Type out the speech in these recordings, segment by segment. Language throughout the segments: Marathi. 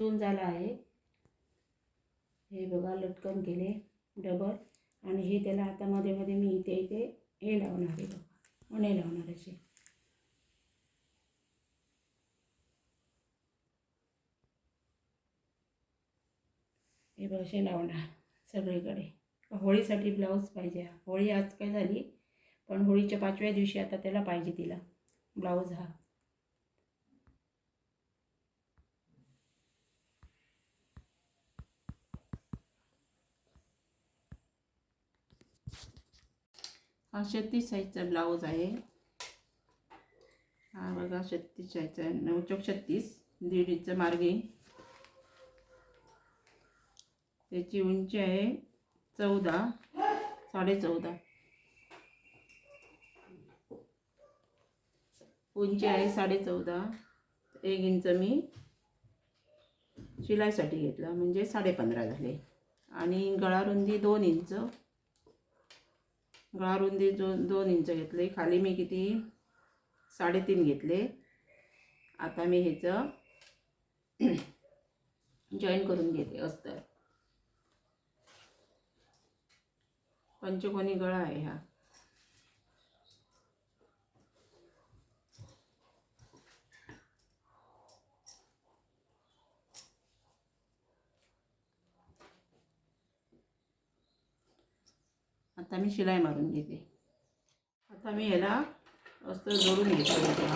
शिवून झाला आहे। हे बघा लटकन केले डबल आणि हे त्याला आता मध्ये मध्ये मी इथे इथे हे लावणार आहे बघा, मणे लावणार असे। हे बघ असे लावणार सगळीकडे। होळीसाठी ब्लाऊज पाहिजे। होळी आज काय झाली, पण होळीच्या 5व्या दिवशी आता त्याला पाहिजे तिला ब्लाऊज हा। हा 36 साईजचा ब्लाऊज आहे। हा बघा 36 साईजचा, 9 चौक 36, 1.5 इंच मार्जिन। त्याची उंची आहे 14, 14.5। उंची आहे 14.5। 1 इंच मी शिलाईसाठी घेतलं, म्हणजे 15.5 झाले। आणि गळा रुंदी 2 इंच, गळा रुंदी 2 इंच घेतले। खाली मी किती 3.5 घेतले। आता मी ह्याचं जॉईन करून घेते अस्तर। पंचकोनी गळा आहे हा। आता मी शिलाई मारून घेते। आता मी ह्याला अस्तर जोडून घेते।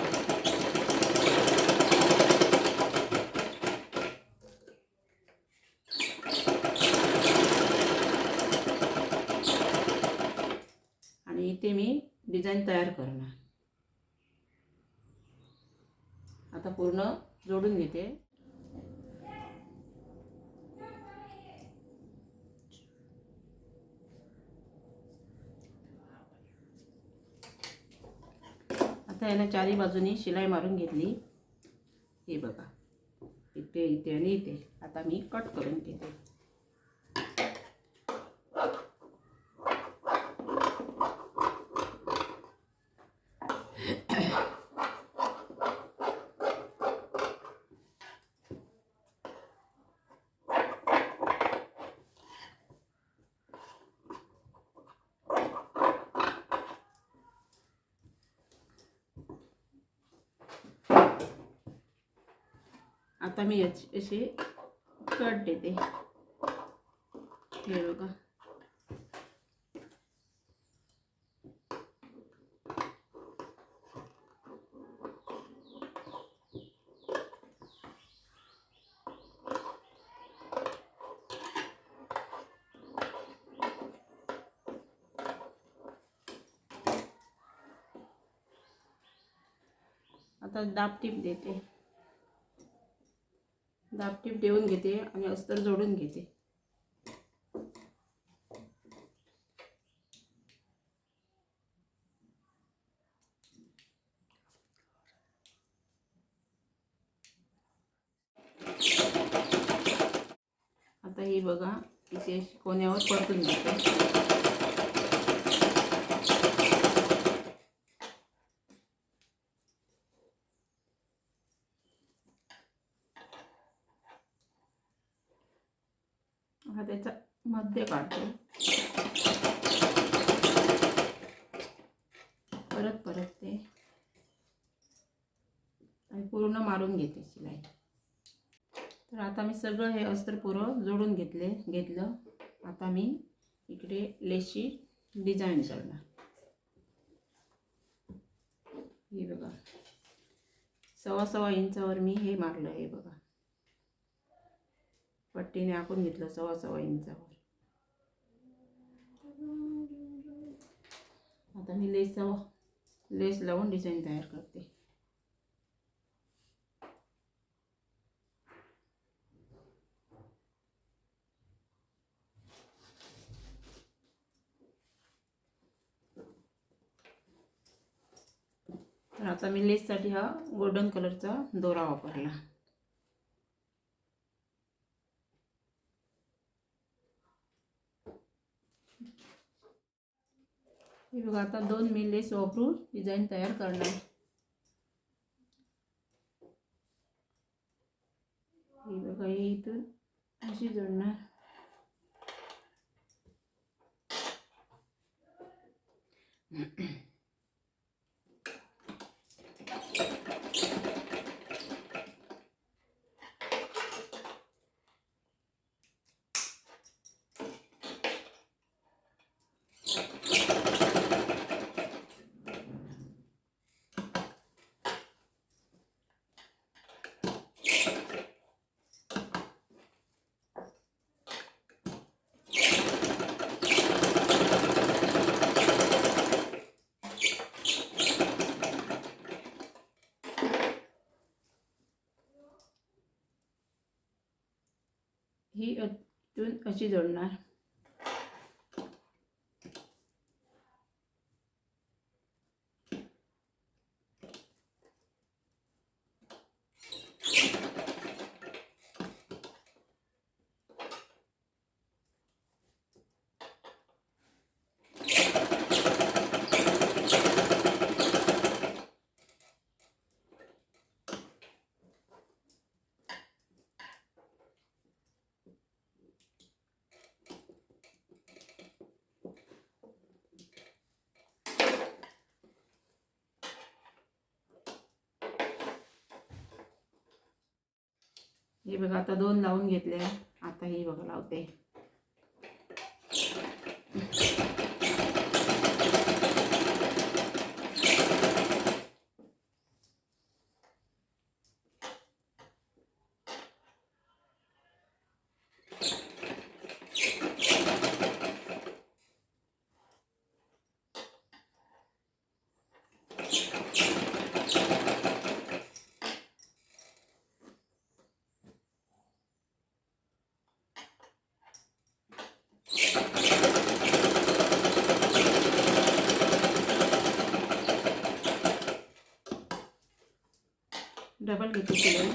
आणि इथे मी डिझाईन तयार करणार। आता पूर्ण जोडून घेते। आता याला चारी बाजूनी शिलाई मारून घेतली। हे बघा इथे इथे आणि इथे। आता मी कट करून घेते। आता मी असे कट देते। हे बघा आता दाबटीप देते। दाबटीप देऊन घेते आणि अस्तर जोडून घेते। आता ही बघा इथे कोण्यावर परतून घेते। हा त्याचा मध्य काढते। परत ते आणि पूर्ण मारून घेते शिलाई। तर आता मी सगळं हे अस्तर पुरं जोडून घेतलं। आता मी इकडे लेसची डिझाईन करणार। हे बघा 1.25 इंचावर मी हे मारलं। हे बघा पट्टीने आखून घेतलं 1.25 इंचावर। आता मी लेस लावून डिझाईन तयार करते। तर आता मी लेससाठी हा गोल्डन कलरचा दोरा वापरला। हे बघा आता 2 मी लेस वापरून डिझाईन तयार करणार। हे बघा ही ही इथून अशी जोडणार. ही इथून अशी जोडणार. हे बघा आता 2 लावून घेतले. आता हे बघा लावते. डबल घेते शिलाई.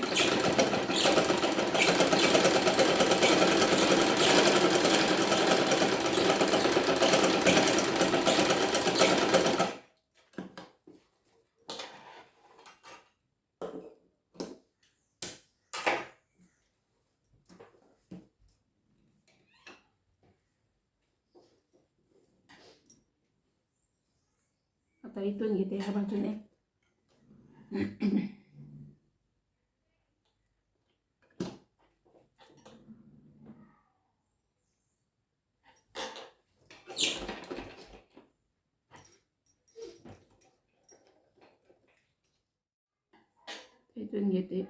आता इथून घेते ह्या बाजूने. इथून घेते.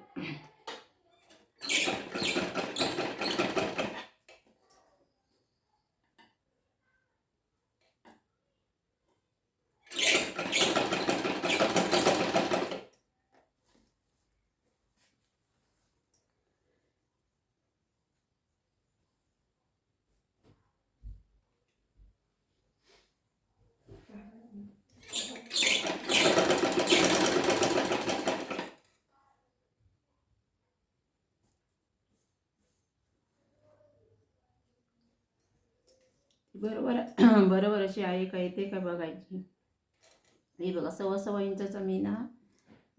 बरोबर बरोबर अशी आहे का येते का बघायची. हे बघा 6.25 इंचाचा मी ना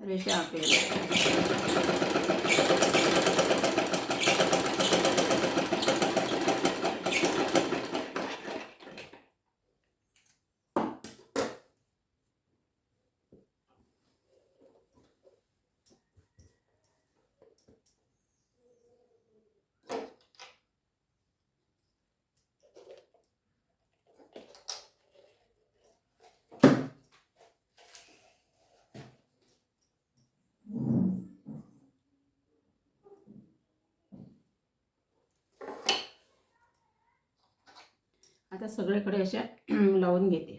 रेषा आखलेली. आता सगळीकडे अशा लावून घेते.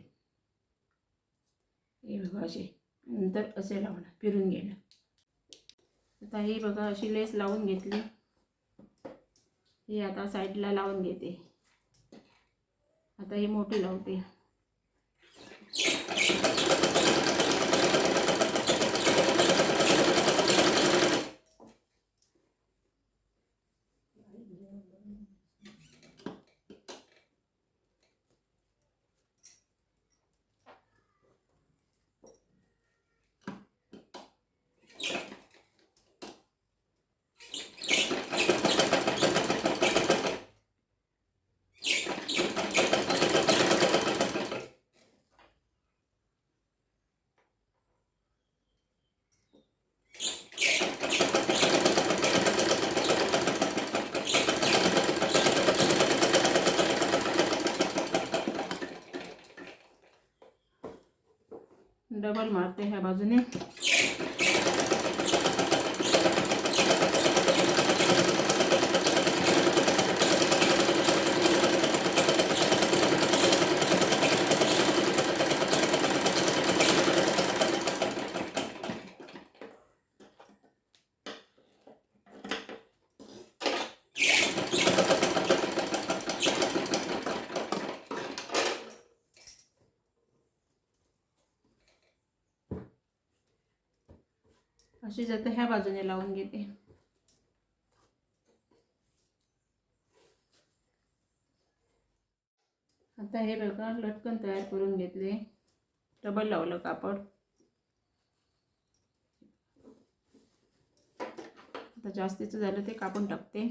हे बघा असे, नंतर असे लावणार, फिरून घेणार. आता ही बघा अशी लेस लावून घेतली. ही आता साईडला लावून घेते. आता ही मोठी लावते. डबल मारते ह्या बाजूने. अशी जाते ह्या बाजूने लावून घेते. आता हे बघा लटकन तयार करून घेतले. डबल लावलं कापड. आता जास्तीचं झालं ते कापून टाकते.